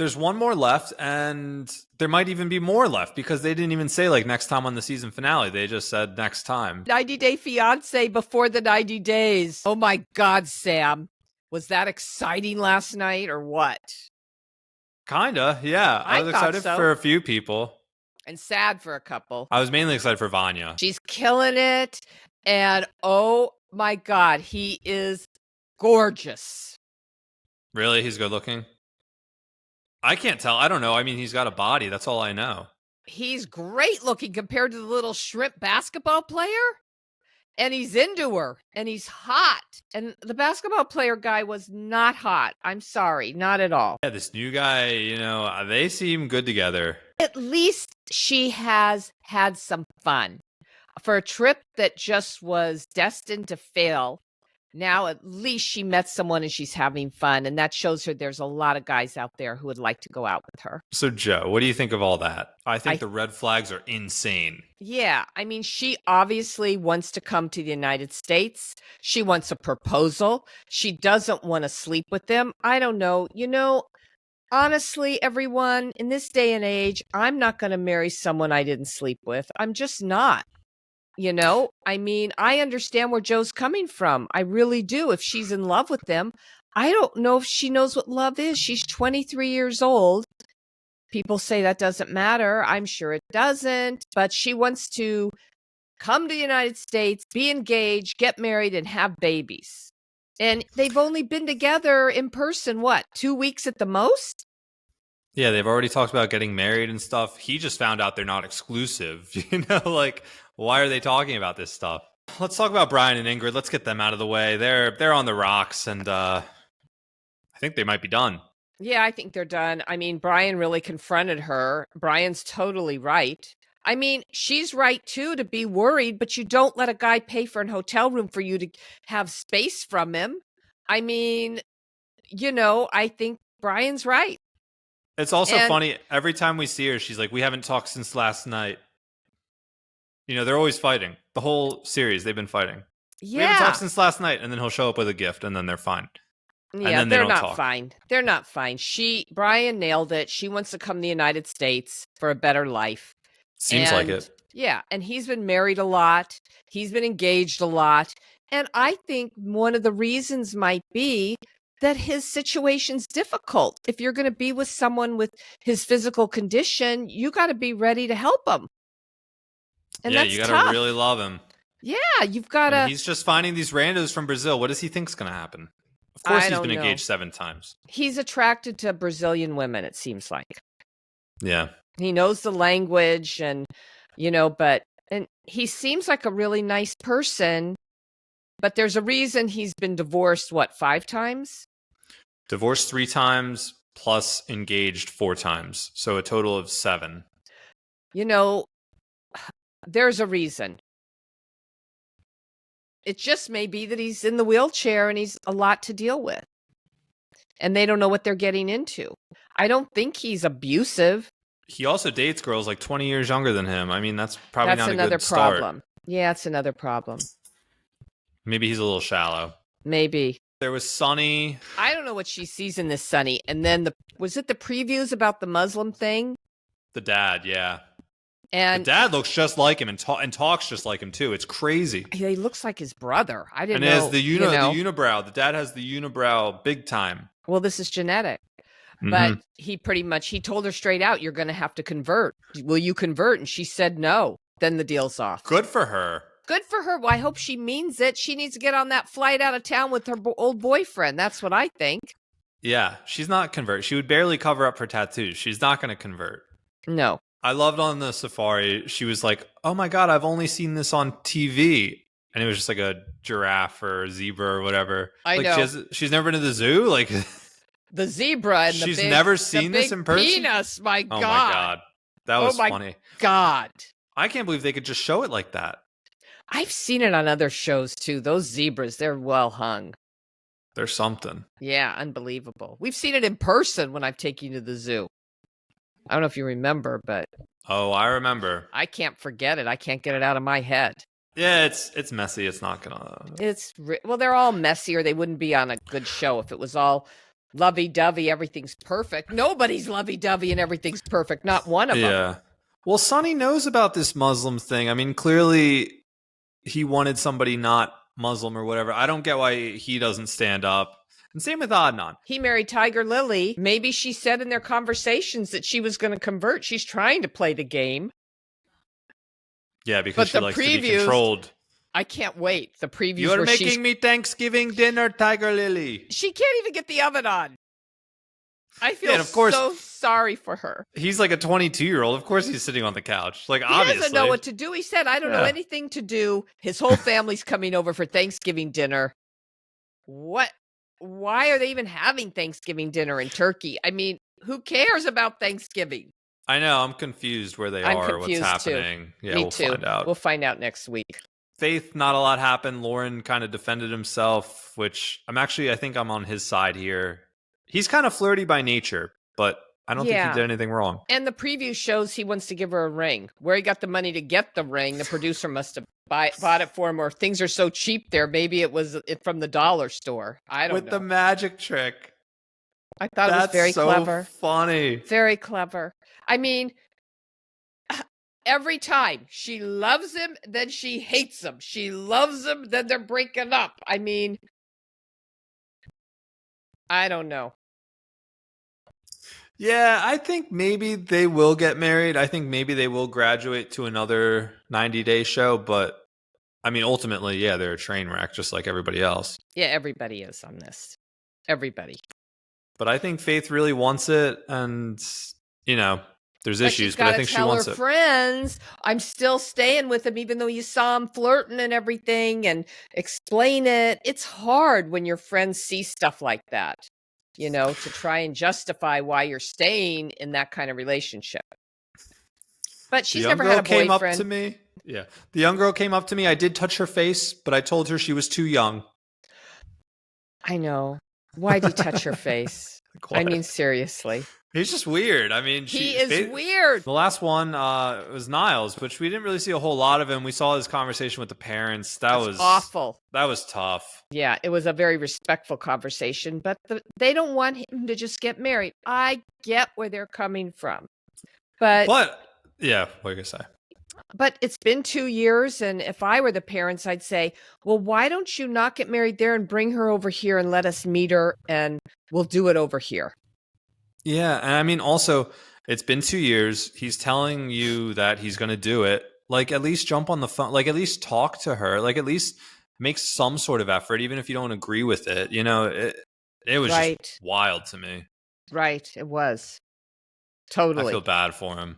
There's one more left, and there might even be more left because they didn't even say like next time on the season finale. They just said next time. 90-Day Fiance before the 90 days. Oh my God, Sam. Was that exciting last night or what? Kinda, yeah. I was excited for a few people. And sad for a couple. I was mainly excited for Vanya. She's killing it. And oh my God, he is gorgeous. Really? He's good looking? I can't tell. I don't know. I mean, he's got a body. That's all I know. He's great looking compared to the little shrimp basketball player. And he's into her. And he's hot. And the basketball player guy was not hot. I'm sorry. Not at all. Yeah, this new guy, they seem good together. At least she has had some fun. For a trip that just was destined to fail, now at least she met someone and she's having fun. And that shows her there's a lot of guys out there who would like to go out with her. So, Joe, what do you think of all that? I think the red flags are insane. Yeah. I mean, she obviously wants to come to the United States. She wants a proposal. She doesn't want to sleep with them. I don't know. Honestly, everyone, in this day and age, I'm not going to marry someone I didn't sleep with. I'm just not. I mean, I understand where Joe's coming from. I really do. If she's in love with them, I don't know if she knows what love is. She's 23 years old. People say that doesn't matter. I'm sure it doesn't. But she wants to come to the United States, be engaged, get married, and have babies. And they've only been together in person, 2 weeks at the most? Yeah, they've already talked about getting married and stuff. He just found out they're not exclusive. Why are they talking about this stuff? Let's talk about Brian and Ingrid. Let's get them out of the way. They're on the rocks, and I think they might be done. Yeah, I think they're done. I mean, Brian really confronted her. Brian's totally right. I mean, she's right, too, to be worried, but you don't let a guy pay for an hotel room for you to have space from him. I mean, I think Brian's right. It's also funny. Every time we see her, she's like, we haven't talked since last night. They're always fighting. The whole series, they've been fighting. Yeah. We haven't talked since last night, and then he'll show up with a gift, and then they're fine. Yeah, they're not fine. They're not fine. Brian nailed it. She wants to come to the United States for a better life. Seems like it. Yeah, and he's been married a lot. He's been engaged a lot. And I think one of the reasons might be that his situation's difficult. If you're going to be with someone with his physical condition, you got to be ready to help him. And yeah, that's you got to tough. really love him. Yeah, you've got to. He's just finding these randos from Brazil. What does he think's going to happen? Of course, he's been engaged 7 times. He's attracted to Brazilian women, it seems like. Yeah. He knows the language and he seems like a really nice person, but there's a reason he's been divorced, 5 times? Divorced 3 times plus engaged 4 times. So a total of 7. There's a reason. It just may be that he's in the wheelchair and he's a lot to deal with. And they don't know what they're getting into. I don't think he's abusive. He also dates girls like 20 years younger than him. I mean, that's probably not a good problem. Start. Yeah, it's another problem. Maybe he's a little shallow. Maybe. There was Sunny. I don't know what she sees in this Sunny. And then was it the previews about the Muslim thing? The dad, yeah. And the dad looks just like him and talks just like him too. It's crazy. He looks like his brother. I didn't know. And he has the unibrow. The dad has the unibrow big time. Well, this is genetic. Mm-hmm. But he told her straight out, you're going to have to convert. Will you convert? And she said no. Then the deal's off. Good for her. Good for her. Well, I hope she means it. She needs to get on that flight out of town with her old boyfriend. That's what I think. Yeah, she's not convert. She would barely cover up her tattoos. She's not going to convert. No. I loved on the safari. She was like, oh my God, I've only seen this on TV. And it was just like a giraffe or a zebra or whatever. I know. She's never been to the zoo? Like the zebra and she's never seen this in person? Penis, my God. Oh my God. That was funny. God. I can't believe they could just show it like that. I've seen it on other shows too. Those zebras, they're well hung. They're something. Yeah, unbelievable. We've seen it in person when I've taken you to the zoo. I don't know if you remember, but... Oh, I remember. I can't forget it. I can't get it out of my head. Yeah, it's messy. It's not gonna... Well, they're all messy or they wouldn't be on a good show if it was all lovey-dovey, everything's perfect. Nobody's lovey-dovey and everything's perfect. Not one of them. Yeah. Well, Sonny knows about this Muslim thing. I mean, clearly he wanted somebody not Muslim or whatever. I don't get why he doesn't stand up. And same with Adnan. He married Tiger Lily. Maybe she said in their conversations that she was going to convert. She's trying to play the game. Yeah, because she likes to be controlled. I can't wait. The previews. You're making me Thanksgiving dinner, Tiger Lily. She can't even get the oven on. I feel so sorry for her. He's like a 22-year-old. Of course he's sitting on the couch. Like, obviously. He doesn't know what to do. He said, I don't know anything to do. His whole family's coming over for Thanksgiving dinner. What? Why are they even having Thanksgiving dinner in Turkey? I mean, who cares about Thanksgiving? I know. I'm confused where they are, what's happening. Too. Yeah, Me we'll too. find out. We'll find out next week. Faith, not a lot happened. Loren kind of defended himself, which I think I'm on his side here. He's kind of flirty by nature, but I don't think he did anything wrong. And the preview shows he wants to give her a ring. Where he got the money to get the ring, the producer must have bought it for him, or things are so cheap there. Maybe it was from the dollar store. I don't know. With the magic trick. I thought it was very clever. Funny. Very clever. I mean, every time she loves him, then she hates him. She loves him, then they're breaking up. I mean, I don't know. Yeah, I think maybe they will get married. I think maybe they will graduate to another 90-day show. But, I mean, ultimately, yeah, they're a train wreck just like everybody else. Yeah, everybody is on this. Everybody. But I think Faith really wants it. And, you know, there's issues, but I think she wants it. Friends, I'm still staying with him, even though you saw him flirting and everything, and explain it. It's hard when your friends see stuff like that, you know, to try and justify why you're staying in that kind of relationship. But she's never had a boyfriend. Came up to me. Yeah, the young girl came up to me. I did touch her face, but I told her she was too young. I know. Why'd you touch her face? I mean, seriously. He's just weird. I mean, he is weird. The last one was Niles, which we didn't really see a whole lot of him. We saw his conversation with the parents. That was awful. That was tough. Yeah, it was a very respectful conversation, but they don't want him to just get married. I get where they're coming from. But yeah, what are you going to say? But it's been 2 years, and if I were the parents, I'd say, well, why don't you not get married there and bring her over here and let us meet her, and we'll do it over here. Yeah, and I mean, also, it's been 2 years. He's telling you that he's going to do it. Like, at least jump on the phone. Like, at least talk to her. Like, at least make some sort of effort, even if you don't agree with it. You know, it was just wild to me. Right, it was. Totally. I feel bad for him.